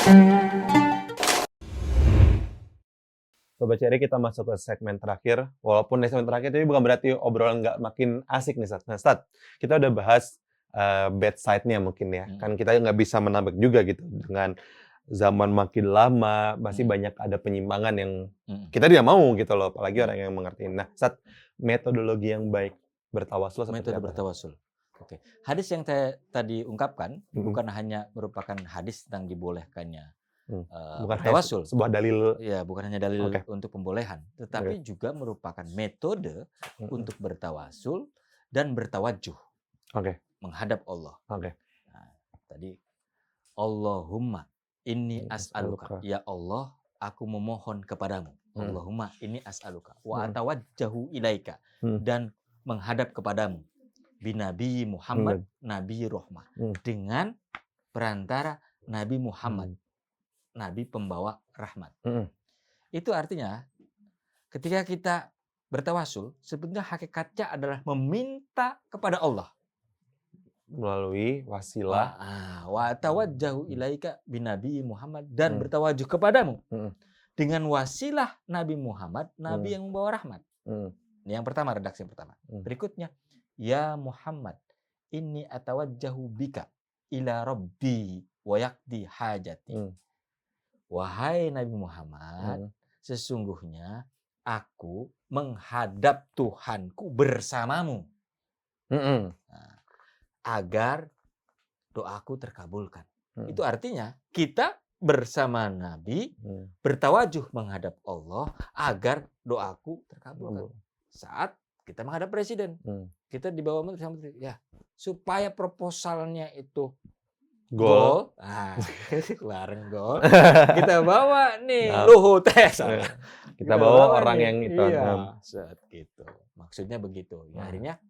Sobat Cherry, kita masuk ke segmen terakhir. Walaupun di segmen terakhir ini bukan berarti obrolan nggak makin asik nih, Sat. Nah, Sat, kita udah bahas bad side-nya mungkin ya. Kan kita nggak bisa menebak juga gitu. Dengan zaman makin lama, pasti banyak ada penyimpangan yang kita tidak mau gitu loh. Apalagi orang yang mengerti. Nah, Sat, metodologi yang baik bertawasul seperti Metode apa? bertawasul. Oke. Hadis yang saya tadi ungkapkan bukan hanya merupakan hadis tentang dibolehkannya Bukan hanya bertawasul. sebuah dalil. Ya, bukan hanya dalil Oke. untuk pembolehan, tetapi juga merupakan metode untuk bertawasul dan bertawajuh Oke. menghadap Allah. Oke. Nah, tadi Allahumma inni as'aluka. Ya Allah, aku memohon kepadamu. Allahumma inni as'aluka wa atawajjahu ilaika. Dan menghadap kepadamu. Binabi Muhammad, Nabi Rahmah. Dengan perantara Nabi Muhammad, Nabi pembawa rahmat. Itu artinya ketika kita bertawasul, sebenarnya hakikatnya adalah meminta kepada Allah. Melalui wasilah. Wa tawajjahu ilaika binabi Muhammad, dan bertawajuh kepadamu dengan wasilah Nabi Muhammad, Nabi yang membawa rahmat. Ini yang pertama, redaksi yang pertama. Berikutnya, ya Muhammad, inni atawajjahu bika ila rabbi wa yakdi hajati. Wahai Nabi Muhammad, sesungguhnya aku menghadap Tuhanku bersamamu. Agar doaku terkabulkan. Itu artinya kita bersama Nabi bertawajuh menghadap Allah agar doaku terkabulkan. Saat kita menghadap presiden, kita di bawah menteri, ya, supaya proposalnya itu gol. Kemarin gol. Kita bawa nih Luhut. Kita bawa orang yang itu. Iya, gitu. Maksudnya begitu. Ya, akhirnya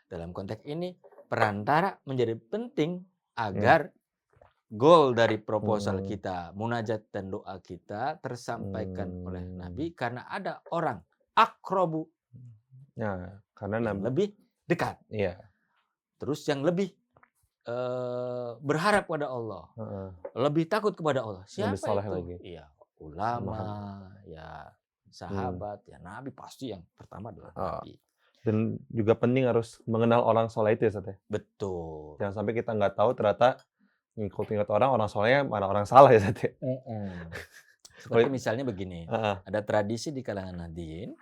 dalam konteks ini perantara menjadi penting agar goal dari proposal kita, munajat dan doa kita tersampaikan oleh Nabi, karena ada orang akrobu. Nah, karena yang lebih dekat. Iya. Terus yang lebih berharap pada Allah, lebih takut kepada Allah. Siapa itu? Lagi. Iya, ulama, ya sahabat, ya Nabi, pasti yang pertama adalah Nabi. Dan juga penting harus mengenal orang soleh itu ya, Sat. Betul. Jangan sampai kita nggak tahu ternyata ngikut orang solehnya mana orang salah ya, Sat. Seperti misalnya begini, ada tradisi di kalangan Nahdien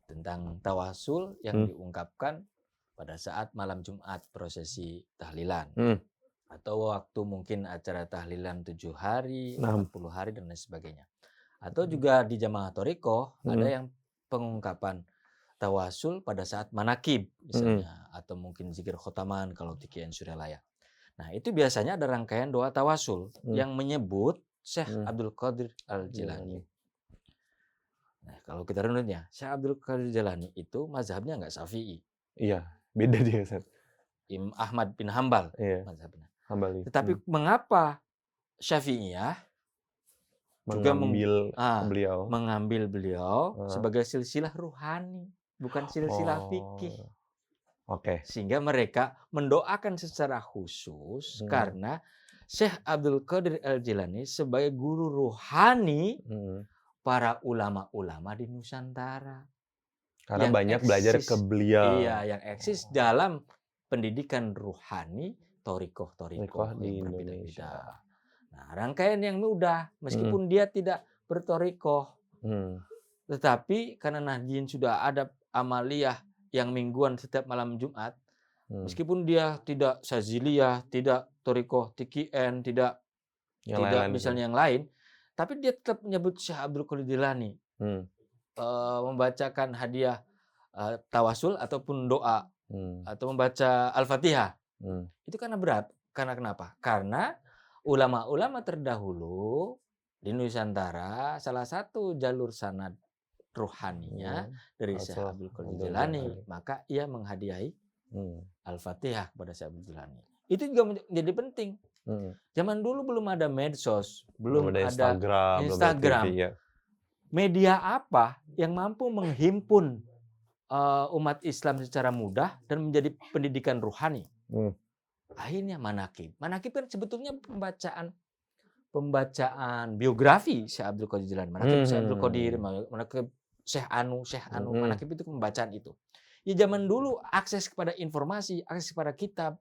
tentang tawasul yang diungkapkan pada saat malam Jumat prosesi tahlilan. Atau waktu mungkin acara tahlilan 7 hari, 40 hari, dan lain sebagainya. Atau juga di jamaah Thariqah ada yang pengungkapan tawasul pada saat manakib misalnya. Atau mungkin zikir khotaman kalau di Kian Suryalaya. Nah, itu biasanya ada rangkaian doa tawasul yang menyebut Syekh Abdul Qadir Al-Jilani. Nah, kalau kita runutnya, Syekh Abdul Qadir Jilani itu mazhabnya nggak Syafi'i. Iya, beda dia, Sat. Ahmad bin Hambal mazhabnya. Hambali. Tetapi mengapa Syafi'iyah juga mengambil beliau sebagai silsilah ruhani, bukan silsilah fikih. Sehingga mereka mendoakan secara khusus karena Syekh Abdul Qadir Al-Jilani sebagai guru ruhani para ulama-ulama di Nusantara. Karena yang banyak belajar ke beliau. Iya, yang eksis dalam pendidikan ruhani Thariqah di yang Indonesia. berbeda-beda. Nah, rangkaian yang mudah, meskipun dia tidak berthariqah, tetapi karena Nahdien sudah ada amaliyah yang mingguan setiap malam Jumat, meskipun dia tidak Syaziliyah, tidak thariqah TKN, tidak misalnya yang lain, tapi dia tetap menyebut Syekh Abdul Qadir Jilani, membacakan hadiah tawasul ataupun doa, atau membaca Al-Fatihah. Itu karena berat. Karena kenapa? Karena ulama-ulama terdahulu di Nusantara, salah satu jalur sanad ruhaninya dari Syekh Abdul Qadir Jilani, maka ia menghadiahi Al-Fatihah kepada Syekh Abdul Jilani. Itu juga menjadi penting. Zaman dulu belum ada medsos, belum ada Instagram. Media apa yang mampu menghimpun umat Islam secara mudah dan menjadi pendidikan ruhani? Akhirnya manakib. Manakib kan sebetulnya pembacaan pembacaan biografi Syekh Abdul Qadir Jilani, manaqib Syekh Abdul Qadir, manaqib Syekh Anu, manaqib itu pembacaan itu. Ya zaman dulu akses kepada informasi, akses kepada kitab.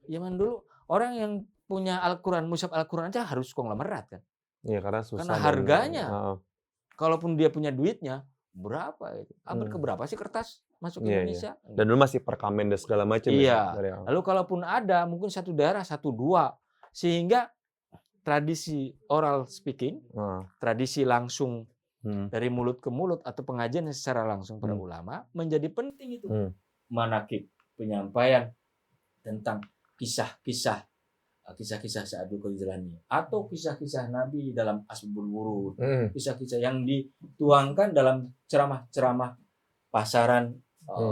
Zaman dulu orang yang punya Al-Quran, mushaf Al-Quran aja harus konglomerat kan. Iya, karena susah. Karena harganya, kalaupun dia punya duitnya, berapa itu? Abad keberapa sih kertas masuk ke Indonesia? Iya. Dan dulu masih perkamen dan segala macam. Iya. Lalu kalaupun ada, mungkin satu daerah, 1-2. Sehingga tradisi oral speaking, tradisi langsung dari mulut ke mulut atau pengajian secara langsung para ulama, menjadi penting itu. Manaqib, penyampaian tentang kisah-kisah Syekh Abdul Qadir Jilani atau kisah-kisah Nabi dalam Asbabul Wurud, kisah-kisah yang dituangkan dalam ceramah-ceramah pasaran,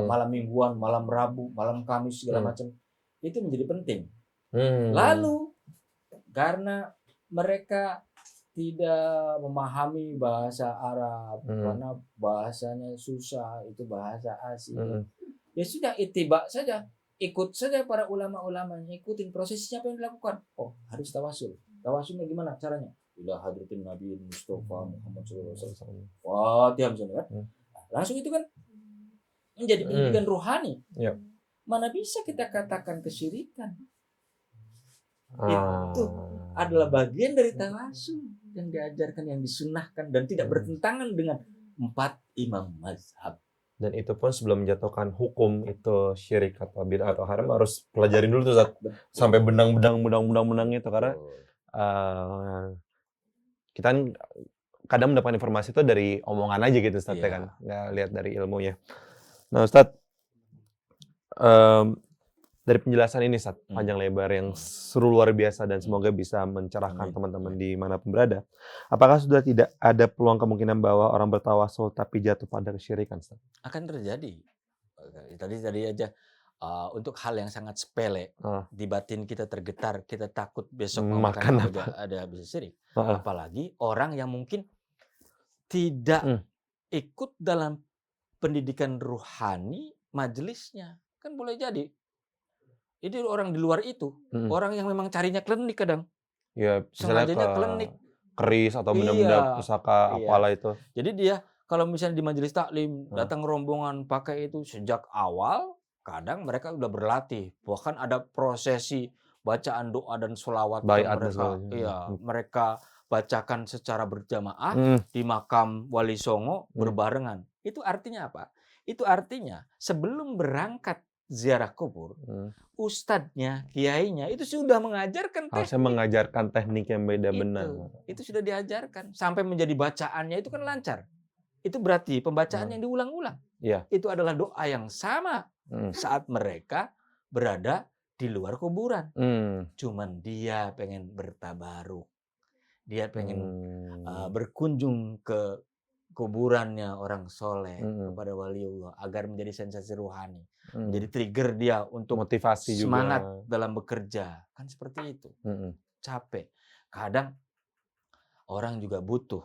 malam mingguan, malam Rabu, malam Kamis segala macam, itu menjadi penting. Lalu karena mereka tidak memahami bahasa Arab karena bahasanya susah, itu bahasa asing, ya sudah ittiba saja. Ikut saja para ulama-ulamanya, ikutin prosesnya apa yang dilakukan. Oh, harus tawasul. Tawasulnya gimana caranya? Ila hadratin Nabi Mustafa Muhammad SAW. Fatihah misalnya kan. Langsung itu kan menjadi pendidikan rohani. Mana bisa kita katakan kesyirikan? Itu adalah bagian dari tawasul yang diajarkan, yang disunnahkan dan tidak bertentangan dengan 4 imam mazhab. Dan itu pun sebelum menjatuhkan hukum itu syirik atau bid'ah atau haram harus pelajarin dulu tuh sampai benang itu, karena kita kadang mendapat informasi itu dari omongan aja gitu Ustaz, kan nggak lihat dari ilmunya. Nah Ustaz, dari penjelasan ini Ustaz, panjang lebar yang seru luar biasa dan semoga bisa mencerahkan teman-teman di manapun berada. Apakah sudah tidak ada peluang kemungkinan bahwa orang bertawasul tapi jatuh pada kesyirikan Ustaz? Akan terjadi. Tadi aja untuk hal yang sangat sepele, di batin kita tergetar, kita takut besok mau makan ada bisa syirik. Apalagi orang yang mungkin tidak ikut dalam pendidikan ruhani majelisnya. Kan boleh jadi. Ini orang di luar itu, orang yang memang carinya klinik kadang. Ya, Sengajanya klinik. Keris atau benda-benda pusaka apalah itu. Jadi dia kalau misalnya di majelis taklim datang rombongan pakai itu sejak awal, kadang mereka udah berlatih. Bahkan ada prosesi bacaan doa dan sholawat mereka bacakan secara berjamaah di makam Wali Songo berbarengan. Itu artinya apa? Itu artinya sebelum berangkat ziarah kubur, ustadznya, kiainya itu sudah mengajarkan teknik. Harusnya mengajarkan teknik yang beda benar. Itu sudah diajarkan sampai menjadi bacaannya itu kan lancar. Itu berarti pembacaan yang diulang-ulang. Itu adalah doa yang sama saat mereka berada di luar kuburan. Cuman dia pengen bertabaruk. Dia pengen berkunjung ke kuburannya orang soleh kepada waliullah agar menjadi sensasi rohani, menjadi trigger dia untuk motivasi semangat juga dalam bekerja, kan seperti itu. Capek. Kadang orang juga butuh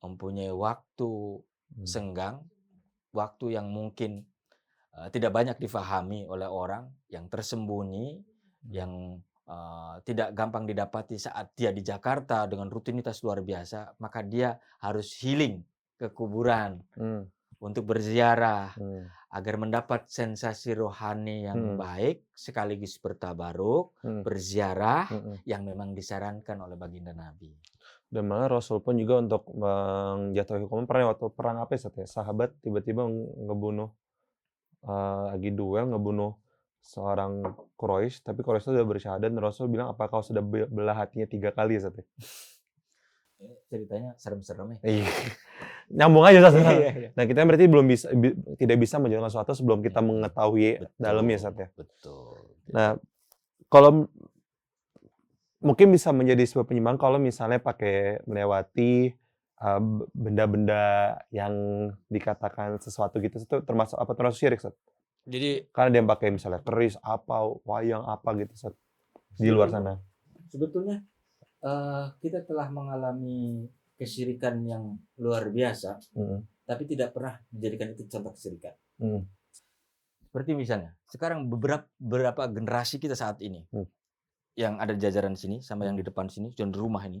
mempunyai waktu senggang, waktu yang mungkin tidak banyak difahami oleh orang, yang tersembunyi, yang tidak gampang didapati saat dia di Jakarta dengan rutinitas luar biasa, maka dia harus healing ke kuburan untuk berziarah agar mendapat sensasi rohani yang baik, sekaligus bertabaruk, berziarah yang memang disarankan oleh baginda Nabi. Dan malah Rasul pun juga untuk menjatuhi hukuman pernah waktu perang apa ya, sahabat tiba-tiba ngebunuh lagi duel ngebunuh seorang Quraisy, tapi Quraisy sudah bersyahadat dan Rasul bilang apakah kau sudah belah hatinya 3 kali ya? Ceritanya serem-serem ya. Iya. Nyambung aja Sat. Nah kita berarti tidak bisa menjalankan sesuatu sebelum kita mengetahui dalamnya Sat ya. Betul. Nah kalau mungkin bisa menjadi sebuah penyeimbang kalau misalnya pakai melewati benda-benda yang dikatakan sesuatu gitu itu termasuk syirik Sat? Jadi karena dia pakai misalnya keris apa, wayang apa gitu Sat, di luar sana. Sebetulnya kita telah mengalami kesyirikan yang luar biasa, tapi tidak pernah menjadikan itu contoh kesyirikan. Seperti misalnya sekarang beberapa generasi kita saat ini yang ada di jajaran sini sama yang di depan sini, dan di rumah ini,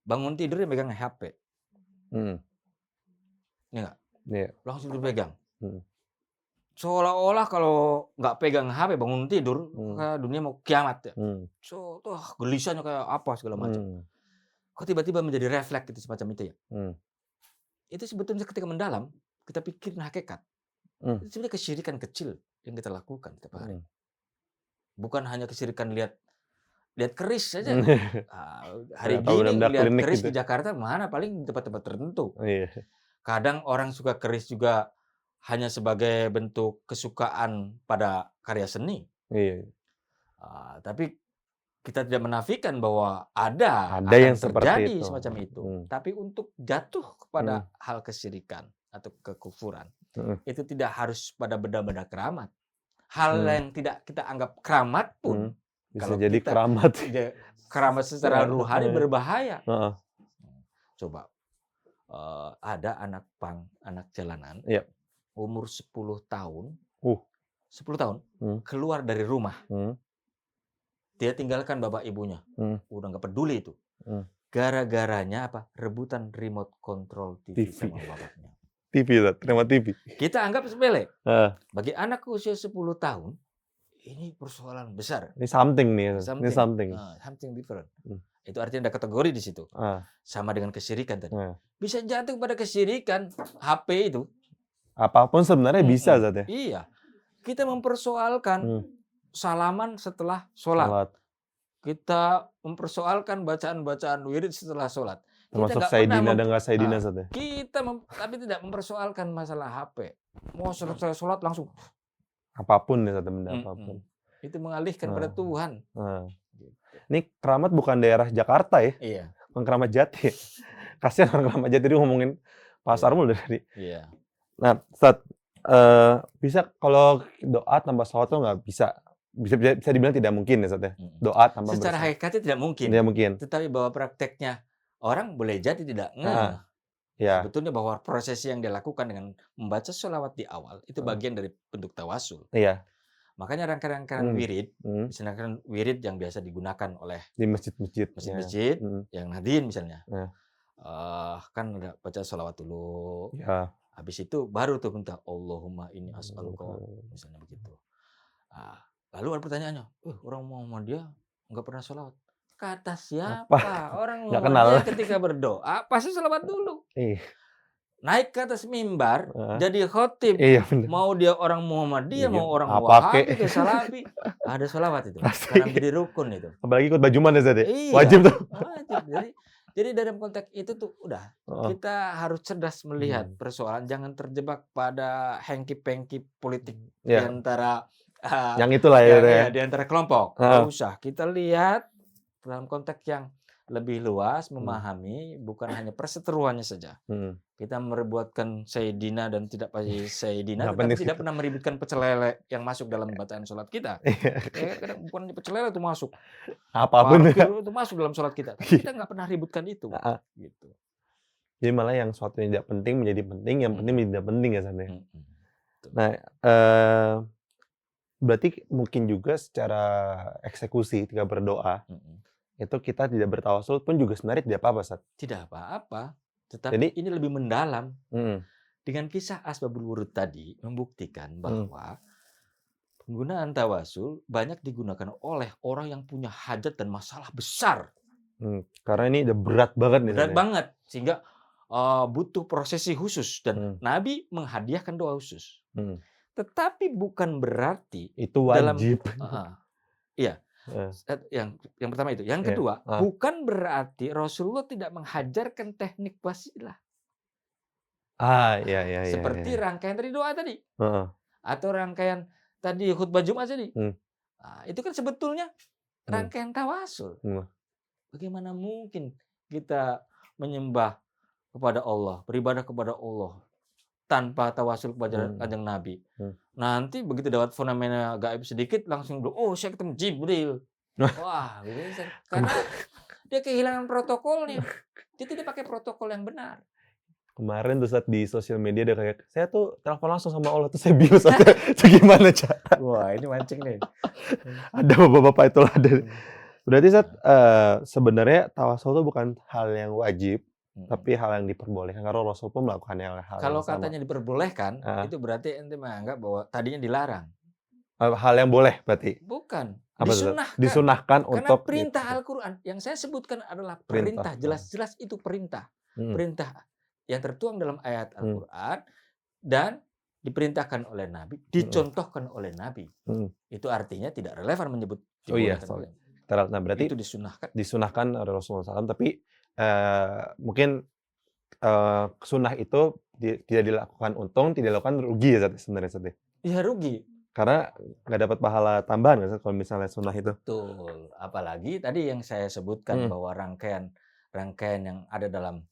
bangun tidur dia megang HP. Ini enggak? Iya. Langsung dipegang. Seolah-olah kalau nggak pegang HP bangun tidur, kayak dunia mau kiamat ya. Gelisahnya kayak apa segala macam. Kok tiba-tiba menjadi refleks gitu semacam itu ya? Itu sebetulnya ketika mendalam, kita pikirin hakikat. Itu sebenarnya kesyirikan kecil yang kita lakukan setiap hari. Bukan hanya kesyirikan lihat keris saja. Hari gini lihat keris gitu. di Jakarta mana paling di tempat-tempat tertentu. Iya. Kadang orang suka keris juga hanya sebagai bentuk kesukaan pada karya seni. Iya. Tapi kita tidak menafikan bahwa ada yang terjadi itu. semacam itu. Tapi untuk jatuh kepada hal kesyirikan atau kekufuran, itu tidak harus pada benda-benda keramat. Hal yang tidak kita anggap keramat pun bisa jadi keramat. Keramat secara ruhani berbahaya. Coba ada anak pang, anak jalanan, umur 10 tahun, 10 tahun keluar dari rumah. Dia tinggalkan bapak ibunya. Udah nggak peduli itu. Gara-garanya apa? Rebutan remote control TV sama bapaknya. remote TV. Kita anggap sepele. Bagi anak usia 10 tahun, ini persoalan besar. Ini something nih. Ini something. Something different. Itu artinya ada kategori di situ. Sama dengan kesyirikan tadi. Bisa jatuh pada kesyirikan HP itu. Apapun sebenarnya bisa, Zat ya. Iya. Kita mempersoalkan salaman setelah sholat. Kita mempersoalkan bacaan-bacaan wirid setelah sholat. Termasuk Sayyidina dan nggak Sayyidina, Zat ya. Tapi tidak mempersoalkan masalah HP. Mau selesai sholat langsung. Apapun ya, benda apapun. Itu mengalihkan pada Tuhan. Ini keramat bukan daerah Jakarta ya? Iya. Bukan Keramat Jati. Kasihan orang Keramat Jati itu ngomongin pasar mulu dari. Iya. Nah, Ustaz, bisa kalau doa tanpa sholat tuh nggak bisa dibilang tidak mungkin ya, Ustaz ya? Doa tanpa secara hakikatnya tidak mungkin. Tidak mungkin. Tetapi bahwa prakteknya orang boleh jadi tidak Ya. Sebetulnya bahwa prosesi yang dilakukan dengan membaca sholawat di awal itu bagian dari bentuk tawasul. Iya. Makanya rangkaian wirid, misalnya wirid yang biasa digunakan oleh di masjid-masjid, yang Nahdien misalnya, kan ada baca sholawat dulu. Ya. Habis itu baru tuh minta Allahumma inni as'aluka, misalnya begitu. Lalu ada pertanyaannya, orang Muhammadiyah nggak pernah sholawat. Kata siapa? Orang Muhammadiyah ketika berdoa pasti sholawat dulu. Naik ke atas mimbar, jadi khotib. Mau dia orang Muhammadiyah, mau orang Wahabi, ke Salafi, ada sholawat itu. Karena menjadi rukun itu. Apalagi ikut bajuman ya, Zat ya? Iya, wajib tuh. Jadi dalam konteks itu tuh udah kita harus cerdas melihat persoalan, jangan terjebak pada hengki-pengki politik di antara yang itulah ya, di antara kelompok. Nggak usah, kita lihat dalam konteks yang lebih luas, memahami bukan hanya perseteruannya saja. Kita merebuatkan Sayyidina dan tidak pasti Sayyidina, tetapi tidak pernah meributkan pecel lele yang masuk dalam bacaan sholat kita. Kadang bukan pecel lele itu masuk. Apapun itu masuk dalam sholat kita. Tapi kita nggak pernah ributkan itu. Gitu. Jadi malah yang sesuatu yang tidak penting menjadi penting, yang penting menjadi tidak penting ya, San. Nah, berarti mungkin juga secara eksekusi ketika berdoa, itu kita tidak bertawasul pun juga sebenarnya tidak apa-apa, Sat. Tidak apa-apa. Tetapi ini lebih mendalam. Dengan kisah Asbabul Wurud tadi membuktikan bahwa penggunaan tawasul banyak digunakan oleh orang yang punya hajat dan masalah besar. Karena ini udah berat banget nih. Berat banget. Sehingga butuh prosesi khusus. Dan Nabi menghadiahkan doa khusus. Tetapi bukan berarti itu wajib. Iya. Yang pertama itu. Yang kedua, bukan berarti Rasulullah tidak mengajarkan teknik wasilah. Iya. Seperti rangkaian tadi doa tadi. Atau rangkaian tadi khutbah Jumat tadi. Itu kan sebetulnya rangkaian tawasul. Bagaimana mungkin kita menyembah kepada Allah, beribadah kepada Allah tanpa tawasul kepada Kanjeng Nabi. Nanti begitu dapat fenomena gaib sedikit langsung saya ketemu Jibril. Wah, gitu. Karena dia kehilangan protokolnya. Dia tidak pakai protokol yang benar. Kemarin tuh saat di sosial media ada kayak, saya tuh telepon langsung sama Allah, tuh saya bingung saat itu gimana cara? Wah, ini mancing nih. Ada bapak-bapak itu ada. Berarti saat sebenarnya tawasul itu bukan hal yang wajib, tapi hal yang diperbolehkan karena Rasul pun melakukan hal yang Kalau sama. katanya diperbolehkan, itu berarti ente menganggap bahwa tadinya dilarang. Hal yang boleh berarti? Bukan, Apa disunahkan. Disunahkan Karena untuk perintah Al-Quran yang saya sebutkan adalah perintah, jelas-jelas itu perintah. Perintah yang tertuang dalam ayat Al-Quran dan diperintahkan oleh Nabi, dicontohkan oleh Nabi. Itu artinya tidak relevan menyebut dibolehkan. Nah, berarti itu disunahkan oleh Rasulullah SAW, tapi mungkin sunnah itu tidak dilakukan untung, tidak dilakukan rugi ya sebenarnya. Ya rugi. Karena nggak dapat pahala tambahan kan kalau misalnya sunnah itu. Betul. Apalagi tadi yang saya sebutkan bahwa rangkaian yang ada dalam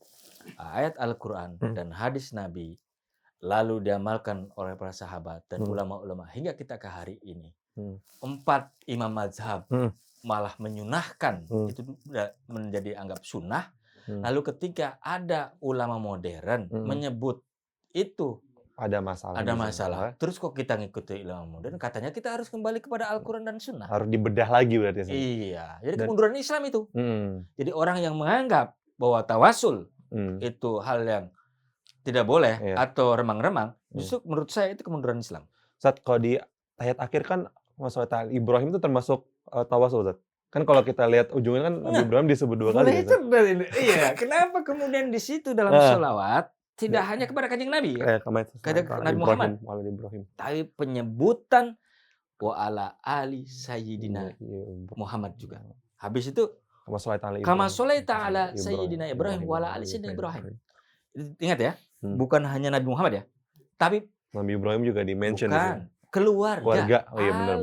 ayat Al-Quran dan hadis Nabi lalu diamalkan oleh para sahabat dan ulama-ulama hingga kita ke hari ini. 4 imam mazhab malah menyunahkan, itu menjadi anggap sunnah. Lalu ketika ada ulama modern menyebut itu ada masalah. Terus kok kita ngikuti ulama modern? Katanya kita harus kembali kepada Al-Quran dan Sunnah. Harus dibedah lagi berarti. Iya. Jadi kemunduran Islam itu. Jadi orang yang menganggap bahwa tawasul itu hal yang tidak boleh atau remang-remang, justru menurut saya itu kemunduran Islam. Saat kalau di ayat akhir kan masalah Ibrahim itu termasuk tawasul, Zat. Kan kalau kita lihat ujungnya kan Nabi Ibrahim disebut 2 kali. Iya. Kenapa kemudian di situ dalam sholawat tidak hanya kepada kanjeng Nabi, kepada Nabi Muhammad, tapi penyebutan wa ala ali sayyidina Muhammad juga. Habis itu kama sholaita ala sayyidina Ibrahim wa ala ali sayyidina Ibrahim. Ingat ya, bukan hanya Nabi Muhammad ya, tapi Nabi Ibrahim juga di-mention. Bukan, keluarga. Oh iya benar.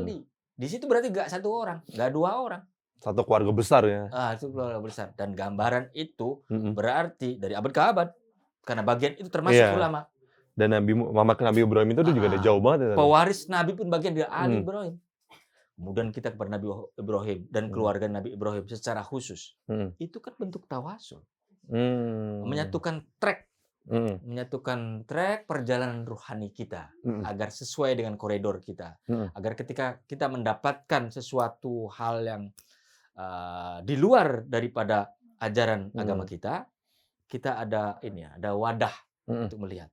Di situ berarti nggak 1 orang, nggak 2 orang. Satu keluarga besar ya. Itu keluarga besar. Dan gambaran itu berarti dari abad ke abad. Karena bagian itu termasuk ulama. Dan Nabi Ibrahim itu juga udah jauh banget. Pewaris Nabi pun bagian dari Ali Ibrahim. Kemudian kita kepada Nabi Ibrahim dan keluarga Nabi Ibrahim secara khusus. Itu kan bentuk tawasul. Menyatukan track perjalanan ruhani kita agar sesuai dengan koridor kita. Agar ketika kita mendapatkan sesuatu hal yang di luar daripada ajaran agama kita ada wadah untuk melihat.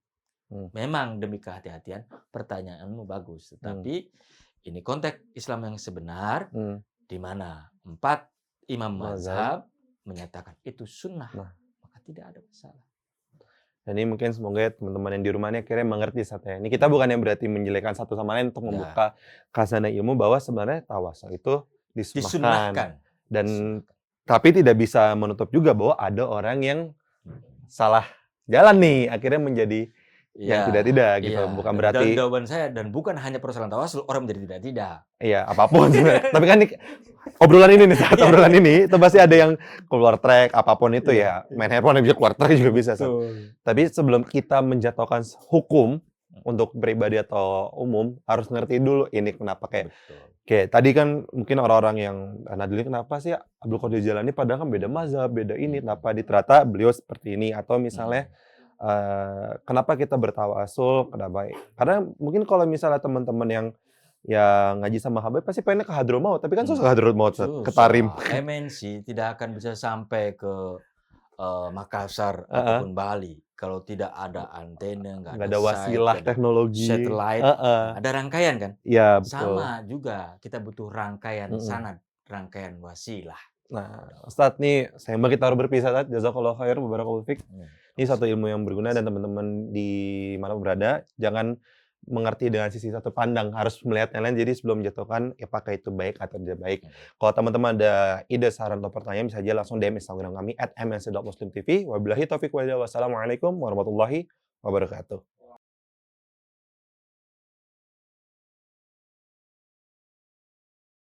Memang demi kehati-hatian, pertanyaanmu bagus, tetapi ini konteks Islam yang sebenar di mana 4 imam mazhab menyatakan itu sunnah, maka tidak ada masalah. Dan ini mungkin semoga teman-teman yang di rumah ini akhirnya mengerti saatnya. Ini kita bukan yang berarti menjelekkan satu sama lain untuk membuka khazanah ilmu bahwa sebenarnya tawasul itu disunahkan. Dan tapi tidak bisa menutup juga bahwa ada orang yang salah jalan nih, akhirnya menjadi yang tidak-tidak gitu. Bukan berarti jawaban saya, dan bukan hanya persoalan tawasul orang menjadi tidak. Iya, apapun sebenarnya. Tapi kan obrolan ini nih, saat obrolan ini itu pasti ada yang keluar track apapun itu ya. Main handphone bisa keluar track juga bisa. Tapi sebelum kita menjatuhkan hukum untuk pribadi atau umum, harus ngerti dulu ini kenapa kayak tadi kan mungkin orang-orang yang Nadli kenapa sih Abdul Qadir Jailani padahal kan beda mazhab, beda ini, kenapa diterata beliau seperti ini, atau misalnya kenapa kita bertawasul, kenapa? Karena mungkin kalau misalnya teman-teman yang ngaji sama Habib pasti pengennya ke Hadramaut, tapi kan susah Hadramaut ke Tarim. MNC tidak akan bisa sampai ke Makassar ataupun Bali kalau tidak ada antena, nggak ada wasilah teknologi, satelit, ada rangkaian kan? Iya, betul. Sama juga kita butuh rangkaian sanad, rangkaian wasilah. Nah, Ustadz nih, sayang banget kita harus berpisah, Ustadz. Jazakallahu khair, barakallahu fiik. Ini satu ilmu yang berguna dan teman-teman di mana berada jangan mengerti dengan sisi satu pandang, harus melihat yang lain. Jadi sebelum menjatuhkan, apakah itu baik atau tidak baik. Kalau teman-teman ada ide, saran atau pertanyaan, bisa aja langsung DM Instagram kami @mnc.muslimtv. Wabillahi taufiq wal hidayah. Wassalamualaikum warahmatullahi wabarakatuh.